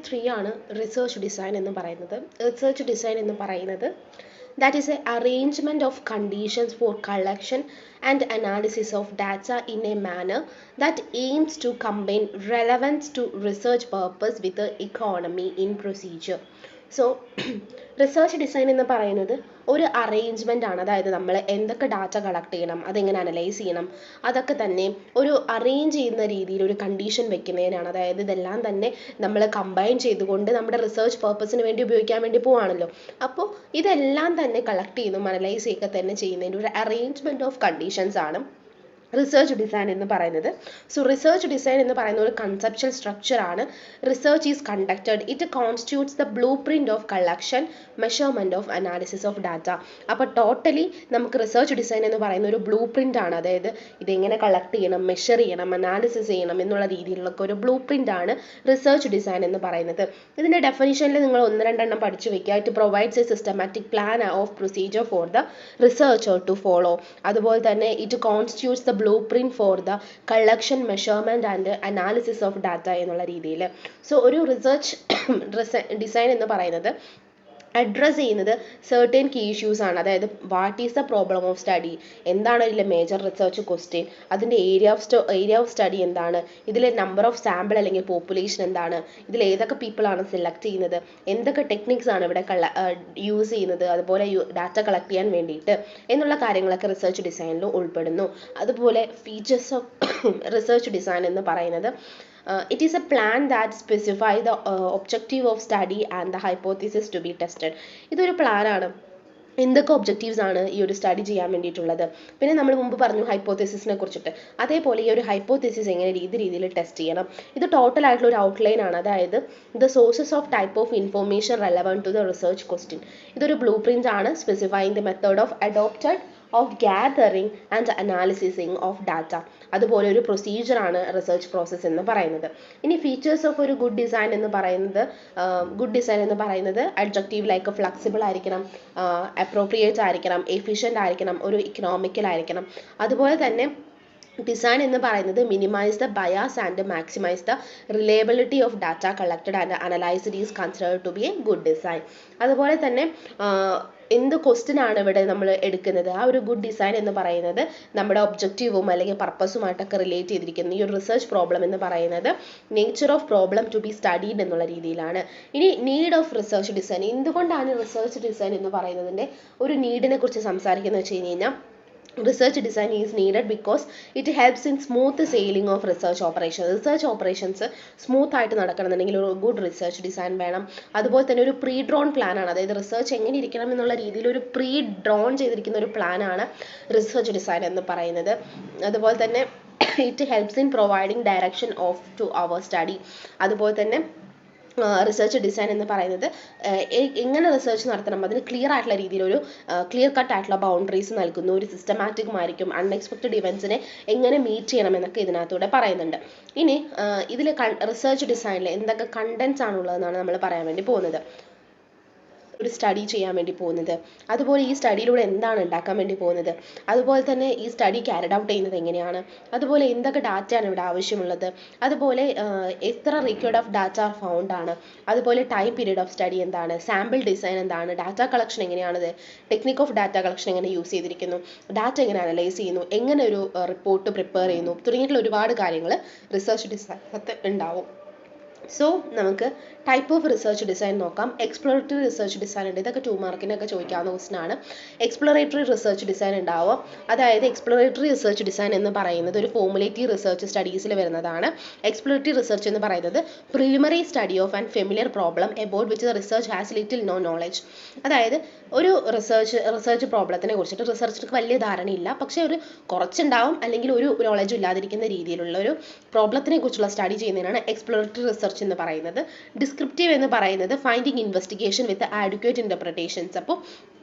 3 ആണ് research design എന്ന് പറയുന്നത്. റിസർച്ച് ഡിസൈൻ എന്ന് പറയുന്നത് that is a arrangement of conditions for collection and analysis of data in a manner that aims to combine relevance to research purpose with the economy in procedure. So research design എന്ന് പറയുന്നത് ഒരു arrangement ആണ്. അതായത് നമ്മൾ എന്തൊക്കെ data collect ചെയ്യണം, അതെങ്ങനെ analyse ചെയ്യണം, അതൊക്കെ തന്നെ ഒരു അറേഞ്ച് ചെയ്യുന്ന രീതിയിൽ ഒരു കണ്ടീഷൻ വെക്കുന്നതിനാണ്. അതായത് ഇതെല്ലാം തന്നെ നമ്മൾ കമ്പൈൻ ചെയ്തുകൊണ്ട് നമ്മുടെ റിസർച്ച് പർപ്പസിന് വേണ്ടി ഉപയോഗിക്കാൻ വേണ്ടി പോവാണല്ലോ. അപ്പോൾ ഇതെല്ലാം തന്നെ കളക്ട് ചെയ്യുന്നതും അനലൈസ് ചെയ്യുക തന്നെ ചെയ്യുന്നതിൻ്റെ ഒരു അറേഞ്ച്മെൻറ്റ് ഓഫ് കണ്ടീഷൻസ് ആണ് റിസർച്ച് ഡിസൈൻ എന്ന് പറയുന്നത്. സോ റിസർച്ച് ഡിസൈൻ എന്ന് പറയുന്ന ഒരു കൺസെപ്ച്വൽ സ്ട്രക്ചർ ആണ്. Research is conducted, it constitutes the blue print of collection, measurement of analysis of data. അപ്പോൾ ടോട്ടലി നമുക്ക് റിസർച്ച് ഡിസൈൻ എന്ന് പറയുന്ന ഒരു ബ്ലൂ പ്രിന്റ് ആണ്. അതായത് ഇതെങ്ങനെ കളക്ട് ചെയ്യണം, മെഷർ ചെയ്യണം, അനാലിസിസ് ചെയ്യണം എന്നുള്ള രീതിയിലുള്ള ഒരു ബ്ലൂ പ്രിന്റ് ആണ് റിസർച്ച് ഡിസൈൻ എന്ന് പറയുന്നത്. ഇതിൻ്റെ ഡെഫിനിഷനിൽ നിങ്ങൾ 1-2 പഠിച്ചു വെക്കുക. It provides a systematic plan of procedure for the researcher to follow. അതുപോലെ തന്നെ it constitutes the blueprint for the collection, measurement and analysis of data എന്നുള്ള രീതിയിൽ. സോ ഒരു റിസർച്ച് ഡിസൈൻ എന്ന് പറയുന്നത് അഡ്രസ്സ് ചെയ്യുന്നത് certain key issues ആണ്. അതായത് what is the problem of study, എന്താണ് ഇതിലെ മേജർ റിസർച്ച് ക്വസ്റ്റ്യൻ, അതിൻ്റെ ഏരിയ ഓഫ് സ്റ്റഡി എന്താണ്, ഇതിലെ നമ്പർ ഓഫ് സാമ്പിൾ അല്ലെങ്കിൽ പോപ്പുലേഷൻ എന്താണ്, ഇതിൽ ഏതൊക്കെ പീപ്പിളാണ് സെലക്ട് ചെയ്യുന്നത്, എന്തൊക്കെ ടെക്നിക്സ് ആണ് ഇവിടെ യൂസ് ചെയ്യുന്നത്, അതുപോലെ ഡാറ്റ കളക്ട് ചെയ്യാൻ വേണ്ടിയിട്ട് എന്നുള്ള കാര്യങ്ങളൊക്കെ റിസർച്ച് ഡിസൈനിൽ ഉൾപ്പെടുന്നു. അതുപോലെ ഫീച്ചേഴ്സ് ഓഫ് റിസർച്ച് ഡിസൈൻ എന്ന് പറയുന്നത് it is a plan that specify the objective of study and the hypothesis to be tested. ഇതൊരു പ്ലാനാണ്. എന്തൊക്കെ ഒബ്ജക്റ്റീവ്സ് ആണ് ഈ ഒരു സ്റ്റഡി ചെയ്യാൻ വേണ്ടിയിട്ടുള്ളത്. പിന്നെ നമ്മൾ മുമ്പ് പറഞ്ഞു ഹൈപ്പോത്തസിസിനെ കുറിച്ചിട്ട്. അതേപോലെ ഈ ഒരു ഹൈപ്പോത്തസിസ് എങ്ങനെ രീതിയിൽ ടെസ്റ്റ് ചെയ്യണം. ഇത് ടോട്ടൽ ആയിട്ടുള്ള ഒരു ഔട്ട്ലൈൻ ആണ്. അതായത് the sources of type of information relevant to the research question. ഇതൊരു ബ്ലൂ പ്രിന്റ് ആണ് specifying the method of adopted of gathering and analysising of data. അതുപോലെ ഒരു പ്രൊസീജിയറാണ് റിസർച്ച് പ്രോസസ്സ് എന്ന് പറയുന്നത്. ഇനി ഫീച്ചേഴ്സ് ഓഫ് ഒരു ഗുഡ് ഡിസൈൻ എന്ന് പറയുന്നത് അഡ്ജക്റ്റീവ് ലൈക്ക് ഫ്ലെക്സിബിൾ ആയിരിക്കണം, അപ്രോപ്രിയേറ്റ് ആയിരിക്കണം, എഫിഷ്യൻ്റ് ആയിരിക്കണം, ഒരു ഇക്കണോമിക്കൽ ആയിരിക്കണം. അതുപോലെ തന്നെ ഡിസൈൻ എന്ന് പറയുന്നത് minimise the bias and maximise the reliability of data collected and analysed is considered to be a good design. അതുപോലെ തന്നെ എന്ത് ക്വസ്റ്റ്യൻ ആണ് ഇവിടെ നമ്മൾ എടുക്കുന്നത്, ആ ഒരു ഗുഡ് ഡിസൈൻ എന്ന് പറയുന്നത് നമ്മുടെ ഒബ്ജക്റ്റീവും അല്ലെങ്കിൽ പർപ്പസുമായിട്ടൊക്കെ റിലേറ്റ് ചെയ്തിരിക്കുന്നത്. ഈ ഒരു റിസർച്ച് പ്രോബ്ലം എന്ന് പറയുന്നത് nature of problem to be studied എന്നുള്ള രീതിയിലാണ്. ഇനി നീഡ് ഓഫ് റിസർച്ച് ഡിസൈൻ, എന്തുകൊണ്ടാണ് റിസർച്ച് ഡിസൈൻ എന്ന് പറയുന്നതിൻ്റെ ഒരു നീഡിനെ കുറിച്ച് സംസാരിക്കുന്നത് വെച്ച് കഴിഞ്ഞാൽ research design is needed because it helps in smooth sailing of research operations smooth ആയിട്ട് നടക്കണമെന്നുണ്ടെങ്കിൽ ഒരു ഗുഡ് റിസർച്ച് ഡിസൈൻ വേണം. അതുപോലെ തന്നെ ഒരു പ്രീ ഡ്രോൺ പ്ലാനാണ്. അതായത് റിസർച്ച് എങ്ങനെ ഇരിക്കണം എന്നുള്ള രീതിയിൽ ഒരു പ്രീ ഡ്രോൺ ചെയ്തിരിക്കുന്ന ഒരു പ്ലാനാണ് റിസർച്ച് ഡിസൈൻ എന്ന് പറയുന്നത്. അതുപോലെ തന്നെ it helps in providing direction of to our study. അതുപോലെ തന്നെ റിസർച്ച് ഡിസൈൻ എന്ന് പറയുന്നത് എങ്ങനെ റിസർച്ച് നടത്തണം അതിന് ക്ലിയർ ആയിട്ടുള്ള രീതിയിൽ ഒരു ക്ലിയർ കട്ട് ആയിട്ടുള്ള ബൗണ്ടറീസ് നൽകുന്നു. ഒരു സിസ്റ്റമാറ്റിക്കുമായിരിക്കും. അൺഎക്സ്പെക്റ്റഡ് ഇവൻസിനെ എങ്ങനെ മീറ്റ് ചെയ്യണം എന്നൊക്കെ ഇതിനകത്തൂടെ പറയുന്നുണ്ട്. ഇനി ഇതിൽ റിസർച്ച് ഡിസൈനിൽ എന്തൊക്കെ കണ്ടൻസ് ആണുള്ളതെന്നാണ് നമ്മൾ പറയാൻ വേണ്ടി പോകുന്നത്. ഒരു സ്റ്റഡി ചെയ്യാൻ വേണ്ടി പോകുന്നത്, അതുപോലെ ഈ സ്റ്റഡിയിലൂടെ എന്താണ് ഉണ്ടാക്കാൻ വേണ്ടി പോകുന്നത്, അതുപോലെ തന്നെ ഈ സ്റ്റഡി ക്യാരിഡ് ഔട്ട് ചെയ്യുന്നത് എങ്ങനെയാണ്, അതുപോലെ എന്തൊക്കെ ഡാറ്റയാണ് ഇവിടെ ആവശ്യമുള്ളത്, അതുപോലെ എത്ര റിക്വയർഡ് ഓഫ് ഡാറ്റ ഫൗണ്ട് ആണ്, അതുപോലെ ടൈം പീരീഡ് ഓഫ് സ്റ്റഡി എന്താണ്, സാമ്പിൾ ഡിസൈൻ എന്താണ്, ഡാറ്റ കളക്ഷൻ എങ്ങനെയാണത്, ടെക്നിക് ഓഫ് ഡാറ്റ കളക്ഷൻ എങ്ങനെ യൂസ് ചെയ്തിരിക്കുന്നു, ഡാറ്റ എങ്ങനെ അനലൈസ് ചെയ്യുന്നു, എങ്ങനെ ഒരു റിപ്പോർട്ട് പ്രിപ്പയർ ചെയ്യുന്നു തുടങ്ങിയിട്ടുള്ള ഒരുപാട് കാര്യങ്ങൾ റിസർച്ച് ഡിസൈനകത്ത് ഉണ്ടാവും. സോ നമുക്ക് ടൈപ്പ് ഓഫ് റിസർച്ച് ഡിസൈൻ നോക്കാം. എക്സ്പ്ലോറേറ്ററി റിസർച്ച് ഡിസൈൻ ഉണ്ട്. ഇതൊക്കെ 2 മാർക്കിനൊക്കെ ചോദിക്കാവുന്ന ക്വസ്റ്റൻ ആണ്. എക്സ്പ്ലോറേറ്ററി റിസർച്ച് ഡിസൈൻ ഉണ്ടാവും. അതായത് എക്സ്പ്ലോറേറ്ററി റിസർച്ച് ഡിസൈൻ എന്ന് പറയുന്നത് ഒരു ഫോർമുലേറ്റീവ് റിസർച്ച് സ്റ്റഡീസിൽ വരുന്നതാണ്. എക്സ്പ്ലോറേറ്ററി റിസർച്ച് എന്ന് പറയുന്നത് preliminary study of and familiar problem about which the research has little no knowledge. അതായത് ഒരു റിസർച്ച് പ്രോബ്ലത്തിനെ കുറിച്ചിട്ട് റിസർച്ചർക്ക് വലിയ ധാരണയില്ല, പക്ഷേ ഒരു കുറച്ചുണ്ടാവും അല്ലെങ്കിൽ ഒരു നോളജും ഇല്ലാതിരിക്കുന്ന രീതിയിലുള്ള ഒരു പ്രോബ്ലത്തിനെ കുറിച്ചുള്ള സ്റ്റഡി ചെയ്യുന്നതിനാണ് എക്സ്പ്ലോറേറ്ററി റിസർച്ച് എന്ന് പറയുന്നത്. ഡിസ്ക്രിപ്റ്റീവ് എന്ന് പറയുന്നത് ഫൈൻഡിങ് ഇൻവെസ്റ്റിഗേഷൻ വിത്ത് ആഡ്വക്കേറ്റ് ഇൻ്റർപ്രിട്ടേഷൻസ്. അപ്പോൾ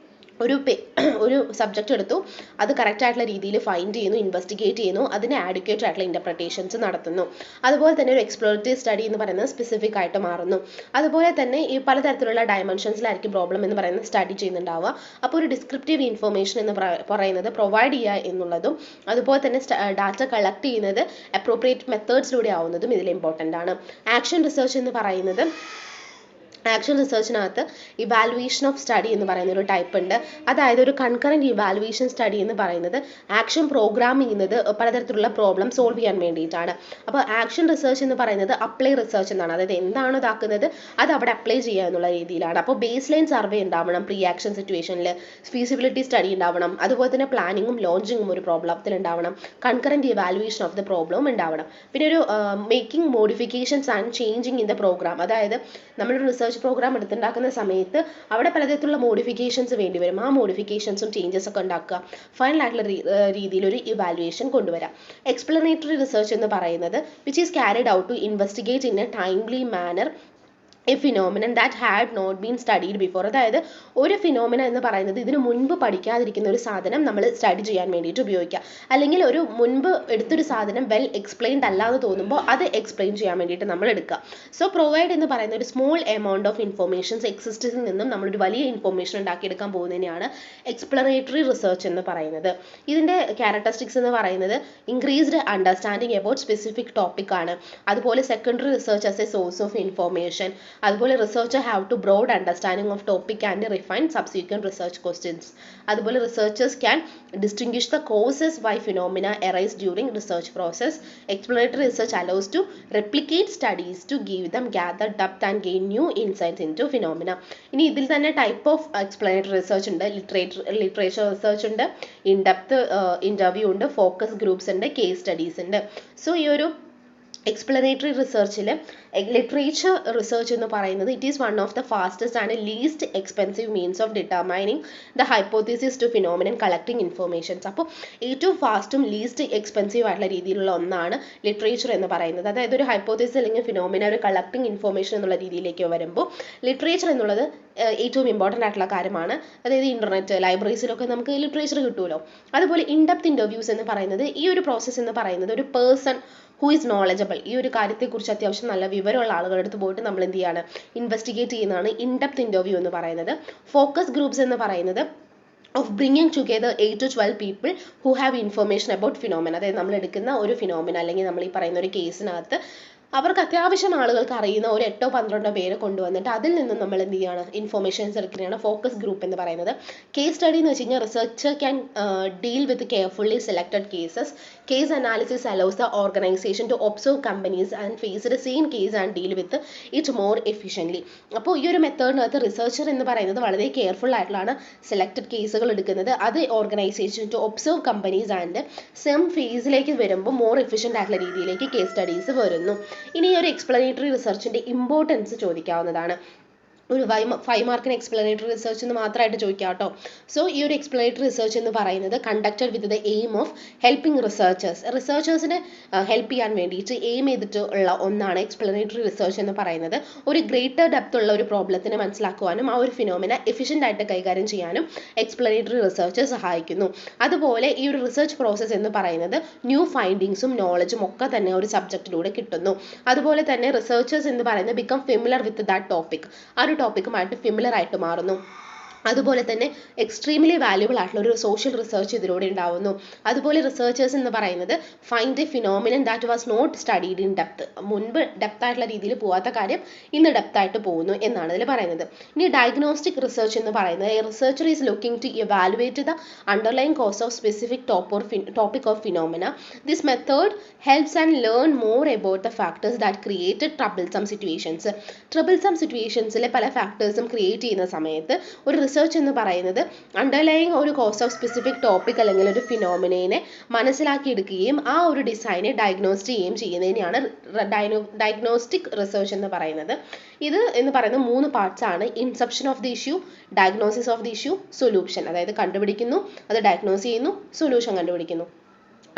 ഒരു സബ്ജക്റ്റ് എടുത്തു, അത് കറക്റ്റ് ആയിട്ടുള്ള രീതിയിൽ ഫൈൻഡ് ചെയ്യുന്നു, ഇൻവെസ്റ്റിഗേറ്റ് ചെയ്യുന്നു, അതിന് ആഡ്വക്കേറ്റ് ആയിട്ടുള്ള ഇൻ്റർപ്രിട്ടേഷൻസ് നടത്തുന്നു. അതുപോലെ തന്നെ ഒരു എക്സ്പ്ലോറേറ്റീവ് സ്റ്റഡി എന്ന് പറയുന്നത് സ്പെസിഫിക് ആയിട്ട് മാറുന്നു. അതുപോലെ തന്നെ ഈ പലതരത്തിലുള്ള ഡയമെൻഷൻസിലായിരിക്കും പ്രോബ്ലം എന്ന് പറയുന്നത് സ്റ്റഡി ചെയ്യുന്നുണ്ടാവുക. അപ്പോൾ ഒരു ഡിസ്ക്രിപ്റ്റീവ് ഇൻഫർമേഷൻ എന്ന് പറയുന്നത് പ്രൊവൈഡ് ചെയ്യുക എന്നുള്ളതും അതുപോലെ തന്നെ ഡാറ്റ കളക്ട് ചെയ്യുന്നത് അപ്രോപ്രിയേറ്റ് മെത്തേഡ്സിലൂടെ ആവുന്നതും ഇതിൽ ഇമ്പോർട്ടൻ്റ് ആണ്. ആക്ഷൻ റിസർച്ച് എന്ന് പറയുന്നത് ആക്ഷൻ റിസർച്ചിനകത്ത് ഇവാലുവേഷൻ ഓഫ് സ്റ്റഡി എന്ന് പറയുന്ന ഒരു ടൈപ്പ് ഉണ്ട്. അതായത് ഒരു കൺകറൻറ്റ് ഇവാലുവേഷൻ സ്റ്റഡി എന്ന് പറയുന്നത് ആക്ഷൻ പ്രോഗ്രാം ചെയ്യുന്നത് പലതരത്തിലുള്ള പ്രോബ്ലം സോൾവ് ചെയ്യാൻ വേണ്ടിയിട്ടാണ്. അപ്പോൾ ആക്ഷൻ റിസർച്ച് എന്ന് പറയുന്നത് അപ്ലൈ റിസർച്ച് എന്നാണ്. അതായത് എന്താണോ ഇതാക്കുന്നത് അത് അവിടെ അപ്ലൈ ചെയ്യുക എന്നുള്ള രീതിയിലാണ്. അപ്പോൾ ബേസ് ലൈൻ സർവേ ഉണ്ടാവണം, പ്രീ ആക്ഷൻ സിറ്റുവേഷനിൽ ഫീസിബിലിറ്റി സ്റ്റഡി ഉണ്ടാവണം, അതുപോലെ തന്നെ പ്ലാനിങ്ങും ലോഞ്ചിങ്ങും ഒരു പ്രോബ്ലത്തിൽ ഉണ്ടാവണം, concurrent evaluation of the problem ഉണ്ടാവണം. പിന്നെ ഒരു making modifications and changing in the programme. അതായത് നമ്മളൊരു റിസർച്ച് പ്രോഗ്രാം എടുത്തുണ്ടാക്കുന്ന സമയത്ത് അവിടെ പലതരത്തിലുള്ള മോഡിഫിക്കേഷൻസ് വേണ്ടി വരും. ആ മോഡിഫിക്കേഷൻസും ചേഞ്ചസ് ഒക്കെ ഉണ്ടാക്കുക, ഫൈനൽ ആയിട്ടുള്ള രീതിയിൽ ഒരു ഇവാലുവേഷൻ കൊണ്ടുവരാം. എക്സ്പ്ലനേറ്ററി റിസർച്ച് എന്ന് പറയുന്നത് which is carried out to investigate in a timely manner a phenomenon that had not been studied before. അതായത് ഒരു ഫിനോമിന എന്ന് പറയുന്നത് ഇതിനു മുൻപ് പഠിക്കാതിരിക്കുന്ന ഒരു സാധനം നമ്മൾ സ്റ്റഡി ചെയ്യാൻ വേണ്ടിയിട്ട് ഉപയോഗിക്കുക. അല്ലെങ്കിൽ ഒരു മുൻപ് എടുത്തൊരു സാധനം വെൽ എക്സ്പ്ലെയിൻഡ് അല്ല എന്ന് തോന്നുമ്പോൾ അത് എക്സ്പ്ലെയിൻ ചെയ്യാൻ വേണ്ടിയിട്ട് നമ്മൾ എടുക്കുക. സോ പ്രൊവൈഡ് എന്ന് പറയുന്ന ഒരു സ്മോൾ എമൗണ്ട് ഓഫ് ഇൻഫോർമേഷൻസ് എക്സിസ്റ്റിൽ നിന്നും നമ്മളൊരു വലിയ ഇൻഫോർമേഷൻ ഉണ്ടാക്കിയെടുക്കാൻ പോകുന്നതിനെയാണ് എക്സ്പ്ലറേറ്ററി റിസർച്ച് എന്ന് പറയുന്നത്. ഇതിൻ്റെ ക്യാരക്ടറിസ്റ്റിക്സ് എന്ന് പറയുന്നത് increased understanding about specific topic ആണ്. അതുപോലെ secondary research as a source of information. അതുപോലെ researcher have to broad understanding of topic and refine subsequent research questions. അതുപോലെ researchers can distinguish the causes why phenomena arise during research process. Explanatory research allows to replicate studies to give them gather depth and gain new insights in to phenomena. ഇനി ഇതിൽ തന്നെ type of explanatory research ഉണ്ട്. Literature research ഉണ്ട്, in depth interview ഉണ്ട്, focus groups ഉണ്ട്, case studies ഉണ്ട്. So ഈ ഒരു എക്സ്പ്ലനേറ്ററി റിസർച്ചിൽ ലിറ്ററേച്ചർ റിസർച്ച് എന്ന് പറയുന്നത് it is one of the fastest and least expensive means of determining the hypothesis to phenomenon collecting informations. അപ്പോൾ ഏറ്റവും ഫാസ്റ്റും ലീസ്റ്റ് എക്സ്പെൻസീവ് ആയിട്ടുള്ള രീതിയിലുള്ള ഒന്നാണ് ലിറ്ററേച്ചർ എന്ന് പറയുന്നത്. അതായത് ഒരു ഹൈപ്പോത്തീസിസ് അല്ലെങ്കിൽ ഫിനോമിന ഒരു കളക്ടിങ് ഇൻഫർമേഷൻ എന്നുള്ള രീതിയിലേക്ക് വരുമ്പോൾ ലിറ്ററേച്ചർ എന്നുള്ളത് ഏറ്റവും ഇമ്പോർട്ടൻ്റ് ആയിട്ടുള്ള കാര്യമാണ്. അതായത് ഇൻ്റർനെറ്റ് ലൈബ്രറീസിലൊക്കെ നമുക്ക് ലിറ്ററേച്ചർ കിട്ടുമല്ലോ. അതുപോലെ ഇൻഡെപ്ത് ഇൻ്റർവ്യൂസ് എന്ന് പറയുന്നത് ഈ ഒരു പ്രോസസ്സ് എന്ന് പറയുന്നത് ഒരു പേഴ്സൺ ഹു ഈസ് നോളജബിൾ, ഈ ഒരു കാര്യത്തെക്കുറിച്ച് അത്യാവശ്യം നല്ല വിവരമുള്ള ആളുകളുടെ അടുത്ത് പോയിട്ട് നമ്മൾ എന്ത് ചെയ്യാണ്, ഇൻവെസ്റ്റിഗേറ്റ് ചെയ്യുന്നതാണ് ഇൻഡെപ്ത് ഇൻ്റർവ്യൂ എന്ന് പറയുന്നത്. ഫോക്കസ് ഗ്രൂപ്പ്സ് എന്ന് പറയുന്നത് of bringing together 8 to 12 people who have information about phenomena. അതായത് നമ്മൾ എടുക്കുന്ന ഒരു ഫിനോമിന അല്ലെങ്കിൽ നമ്മൾ ഈ പറയുന്ന ഒരു കേസിനകത്ത് അവർക്ക് അത്യാവശ്യം ആളുകൾക്ക് അറിയുന്ന ഒരു 8-12 പേരെ കൊണ്ടുവന്നിട്ട് അതിൽ നിന്നും നമ്മൾ എന്ത് ചെയ്യാണ്, ഇൻഫോർമേഷൻസ് എടുക്കുന്നതാണ് ഫോക്കസ് ഗ്രൂപ്പ് എന്ന് പറയുന്നത്. കേസ് സ്റ്റഡി എന്ന് വെച്ച് കഴിഞ്ഞാൽ researcher can deal with carefully selected cases. Case analysis allows the organisation to observe companies and face the same case and deal with it more efficiently. അപ്പോൾ ഈ ഒരു മെത്തേഡിനകത്ത് researcher എന്ന് പറയുന്നത് വളരെ കെയർഫുൾ ആയിട്ടുള്ളതാണ് സെലക്ടഡ് കേസുകൾ എടുക്കുന്നത്. അത് organisation to observe companies and same ഫേസിലേക്ക് വരുമ്പോൾ മോർ എഫിഷ്യൻ്റ് ആയിട്ടുള്ള രീതിയിലേക്ക് കേസ് സ്റ്റഡീസ് വരുന്നു. ഇനി ഒരു എക്സ്പ്ലനേറ്ററി റിസർച്ചിൻ്റെ ഇമ്പോർട്ടൻസ് ചോദിക്കാവുന്നതാണ്. ഒരു 5 മാർക്കിന് എക്സ്പ്ലനേറ്ററി റിസർച്ച് എന്ന് മാത്രമായിട്ട് ചോദിക്കാം കേട്ടോ. സോ ഈ ഒരു എക്സ്പ്ലനേറ്ററി റിസർച്ച് എന്ന് പറയുന്നത് conducted with the aim of helping റിസർച്ചേഴ്സിനെ ഹെൽപ്പ് ചെയ്യാൻ വേണ്ടിയിട്ട് എയിം ചെയ്തിട്ടുള്ള ഒന്നാണ് എക്സ്പ്ലനേറ്ററി റിസർച്ച് എന്ന് പറയുന്നത്. ഒരു ഗ്രേറ്റർ ഡെപ്ത് ഉള്ള ഒരു പ്രോബ്ലത്തിനെ മനസ്സിലാക്കുവാനും ആ ഒരു ഫിനോമിന എഫിഷ്യൻ്റ് ആയിട്ട് കൈകാര്യം ചെയ്യാനും എക്സ്പ്ലനേറ്ററി റിസർച്ച് സഹായിക്കുന്നു. അതുപോലെ ഈ ഒരു റിസർച്ച് പ്രോസസ്സ് എന്ന് പറയുന്നത് ന്യൂ ഫൈൻഡിങ്സും നോളജും ഒക്കെ തന്നെ ഒരു സബ്ജക്റ്റിലൂടെ കിട്ടുന്നു. അതുപോലെ തന്നെ റിസർച്ചേഴ്സ് എന്ന് പറയുന്നത് become familiar with that topic, ആ ഒരു ടോപ്പിക്കുമായിട്ട് ഫെമിലർ ആയിട്ട് മാറുന്നു. അതുപോലെ തന്നെ എക്സ്ട്രീംലി വാല്യുബിൾ ആയിട്ടുള്ള ഒരു സോഷ്യൽ റിസർച്ച് ഇതിലൂടെ ഉണ്ടാവുന്നു. അതുപോലെ റിസർച്ചേഴ്സ് എന്ന് പറയുന്നത് find a phenomenon that was not studied in depth, മുൻപ് ഡെപ്ത് ആയിട്ടുള്ള രീതിയിൽ പോകാത്ത കാര്യം ഇന്ന് ഡെപ്ത് ആയിട്ട് പോകുന്നു എന്നാണ് ഇതിൽ പറയുന്നത്. ഇനി ഡയഗ്നോസ്റ്റിക് റിസർച്ച് എന്ന് പറയുന്നത് a researcher is looking to evaluate the underlying cause of specific topic of phenomena. This method helps and learn more about the factors that created troublesome situations. Troublesome സിറ്റുവേഷൻസിലെ പല ഫാക്ടേഴ്സും ക്രിയേറ്റ് ചെയ്യുന്ന സമയത്ത് ഒരു research എന്ന് പറയുന്നത് അണ്ടർലൈങ് ഒരു cos of specific topic അല്ലെങ്കിൽ ഒരു ഫിനോമിനെ മനസ്സിലാക്കിയെടുക്കുകയും ആ ഒരു ഡിസൈനെ ഡയഗ്നോസ് ചെയ്യുകയും ചെയ്യുന്നതിനെയാണ് ഡയഗ്നോസ്റ്റിക് റിസർച്ച് എന്ന് പറയുന്നത്. ഇത് എന്ന് പറയുന്ന 3 പാർട്സ് ആണ്. Inception of the issue, diagnosis of the issue, solution. അതായത് കണ്ടുപിടിക്കുന്നു, അത് ഡയഗ്നോസ് ചെയ്യുന്നു, സൊല്യൂഷൻ കണ്ടുപിടിക്കുന്നു.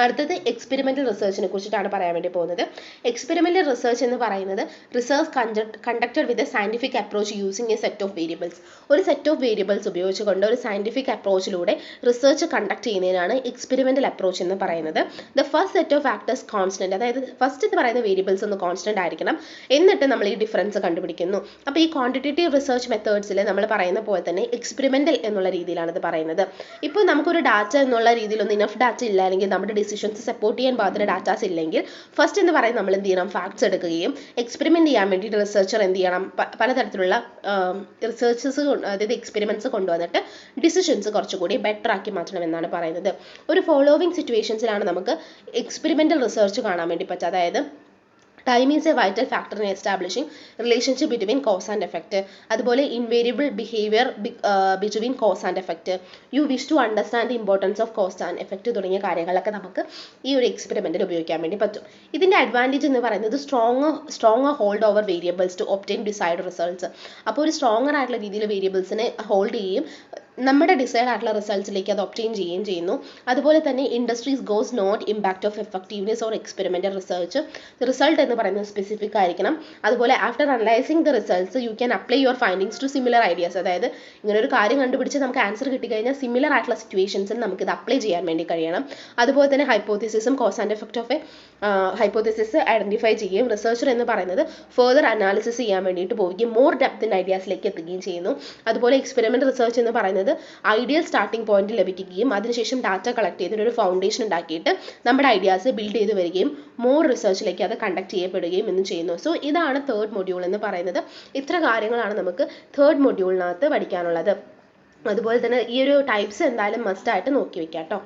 അടുത്തത് എക്സ്പെരിമെൻ്റൽ റിസർച്ചിനെ കുറിച്ചിട്ടാണ് പറയാൻ വേണ്ടി പോകുന്നത്. എക്സ്പെരിമെൻ്റൽ റിസർച്ച് എന്ന് പറയുന്നത് research conducted with a scientific approach using A set of variables. ഒരു സെറ്റ് ഓഫ് വേരിയബിൾസ് ഉപയോഗിച്ചുകൊണ്ട് ഒരു സയൻറ്റിഫിക് അപ്രോച്ചിലൂടെ റിസർച്ച് കണ്ടക്ട് ചെയ്യുന്നതിനാണ് എക്സ്പെരിമെൻ്റൽ അപ്രോച്ച് എന്ന് പറയുന്നത്. The first set of factors constant, അതായത് ഫസ്റ്റ് എന്ന് പറയുന്ന വേരിയബിൾസ് ഒന്ന് കോൺസ്റ്റന്റ് ആയിരിക്കണം, എന്നിട്ട് നമ്മൾ ഈ ഡിഫറൻസ് കണ്ടുപിടിക്കുന്നു. അപ്പോൾ ഈ ക്വാണ്ടിറ്റേറ്റീവ് റിസർച്ച് മെത്തേഡ്സിൽ നമ്മൾ പറയുന്ന പോലെ തന്നെ എക്സ്പെരിമെൻ്റൽ എന്നുള്ള രീതിയിലാണ് ഇത് പറയുന്നത്. ഇപ്പോൾ നമുക്കൊരു ഡാറ്റ എന്നുള്ള രീതിയിലൊന്നും ഇനഫ് ഡാറ്റ ഇല്ല, അല്ലെങ്കിൽ നമ്മുടെ ഡിസിഷൻസ് സപ്പോർട്ട് ചെയ്യാൻ പാകത്തിന് ഡാറ്റാസ് ഇല്ലെങ്കിൽ ഫസ്റ്റ് എന്ന് പറയുന്നത് നമ്മൾ എന്ത് ചെയ്യണം, ഫാക്ട്സ് എടുക്കുകയും എക്സ്പെരിമെൻറ്റ് ചെയ്യാൻ വേണ്ടിയിട്ട് റിസർച്ചർ എന്ത് ചെയ്യണം, പലതരത്തിലുള്ള റിസർച്ചസ് അതായത് എക്സ്പെരിമെൻറ്റ്സ് കൊണ്ടുവന്നിട്ട് ഡിസിഷൻസ് കുറച്ചുകൂടി ബെറ്റർ ആക്കി മാറ്റണം എന്നാണ് പറയുന്നത്. ഒരു ഫോളോവിങ് സിറ്റുവേഷൻസിലാണ് നമുക്ക് എക്സ്പെരിമെൻ്റൽ റിസർച്ച് കാണാൻ വേണ്ടി പറ്റുക. അതായത് time is a vital factor in establishing relationship between cause and effect. അതുപോലെ invariable behaviour between cause and effect, you wish to understand the importance of cause and effect തുടങ്ങിയ കാര്യങ്ങളൊക്കെ നമുക്ക് ഈ ഒരു എക്സ്പെരിമെൻറ്റിൽ ഉപയോഗിക്കാൻ വേണ്ടി പറ്റും. ഇതിൻ്റെ അഡ്വാൻറ്റേജ് എന്ന് പറയുന്നത് strong hold over variables to obtain decide results. അപ്പോൾ ഒരു സ്ട്രോങ്ങർ ആയിട്ടുള്ള രീതിയിൽ വേരിയബിൾസിനെ ഹോൾഡ് ചെയ്യുകയും നമ്മുടെ ഡിസൈഡ് ആയിട്ടുള്ള റിസൾട്ട്സിലേക്ക് അത് ഒബ്റ്റെയിൻ ചെയ്യുകയും ചെയ്യുന്നു. അതുപോലെ തന്നെ industries goes not impact of effectiveness or experimental research. Result എന്ന് പറയുന്നത് സ്പെസിഫിക് ആയിരിക്കണം. അതുപോലെ after analysing the results you can apply your findings to similar ideas. അതായത് ഇങ്ങനെ ഒരു കാര്യം കണ്ടുപിടിച്ച് നമുക്ക് ആൻസർ കിട്ടിക്കഴിഞ്ഞാൽ സിമിലർ ആയിട്ടുള്ള സിറ്റുവേഷൻസിൽ നമുക്ക് ഇത് അപ്ലൈ ചെയ്യാൻ വേണ്ടി കഴിയണം. അതുപോലെ തന്നെ ഹൈപ്പോത്തിസിസും cause and effect of a hypothesis identify ചെയ്യുകയും റിസർച്ചർ എന്ന് പറയുന്നത് ഫെർദർ അനാലിസിസ് ചെയ്യാൻ വേണ്ടിയിട്ട് പോവുകയും മോർ ഡെപ്ത് ഇൻ ഐഡിയാസിലേക്ക് എത്തുകയും ചെയ്യുന്നു. അതുപോലെ എക്സ്പെരിമെൻ്റ് റിസർച്ച് എന്ന് പറയുന്നത് ഐഡിയൽ സ്റ്റാർട്ടിംഗ് പോയിന്റ് ലഭിക്കുകയും അതിനുശേഷം ഡാറ്റ കളക്ട് ചെയ്തിട്ട് ഒരു ഫൗണ്ടേഷൻ ഉണ്ടാക്കിയിട്ട് നമ്മുടെ ഐഡിയാസ് ബിൽഡ് ചെയ്ത് വരികയും മോർ റിസർച്ചിലേക്ക് അത് കണ്ടക്ട് ചെയ്യപ്പെടുകയും എന്ന് ചെയ്യുന്നു. സോ ഇതാണ് തേർഡ് മൊഡ്യൂൾ എന്ന് പറയുന്നത്. ഇത്ര കാര്യങ്ങളാണ് നമുക്ക് തേർഡ് മൊഡ്യൂളിനകത്ത് പഠിക്കാനുള്ളത്. അതുപോലെ തന്നെ ഈ ഒരു ടൈപ്സ് എന്തായാലും മസ്റ്റ് ആയിട്ട് നോക്കി വെക്കാം കേട്ടോ.